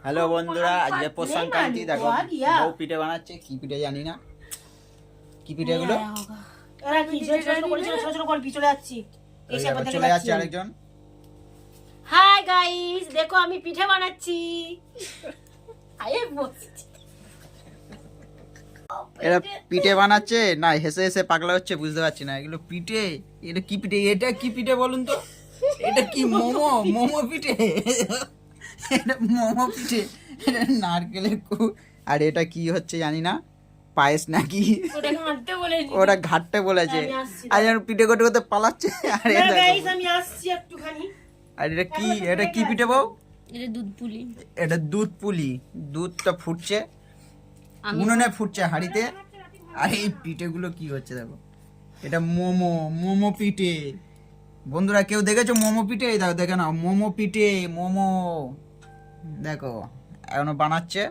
Hello বন্ধুরা, আজকে পৌষ সংক্রান্তি। দেখো বউ পিঠে বানাচ্ছে। কি পিঠে জানি না, কি পিঠে গুলো। চলে যাচ্ছে আরেকজন। হাই গাইস, দেখো আমি পিঠে বানাচ্ছি। এরা পিঠে বানাচ্ছে না, হেসে হেসে পাগলা হচ্ছে, বুঝতে পারছি না এগুলো পিঠে। এটা কি পিঠে? এটা কি পিঠে বলুন তো? এটা কি মোমো? মোমো পিঠে? এটা মোমো পিঠে, এটা নারকেলের আর এটা কি হচ্ছে জানি না, পায়েস নাকি ওটা ঘাটতে বলেছে। আর পিঠে করতে করতে পালাচ্ছে। আর আর এটা কি? এটা কি পিঠে বউ? এটা দুধ পুলি। এটা দুধ পুলি। দুধটা ফুটছে, উনুনে ফুটছে হাঁড়িতে। আর এই পিঠেগুলো কি হচ্ছে দেখো। এটা মোমো, মোমো পিঠে। বন্ধুরা কেউ দেখেছো মোমো পিঠে? দেখো, দেখে নাও মোমো পিঠে। মোমো দেখো এখনো বানাচ্ছে।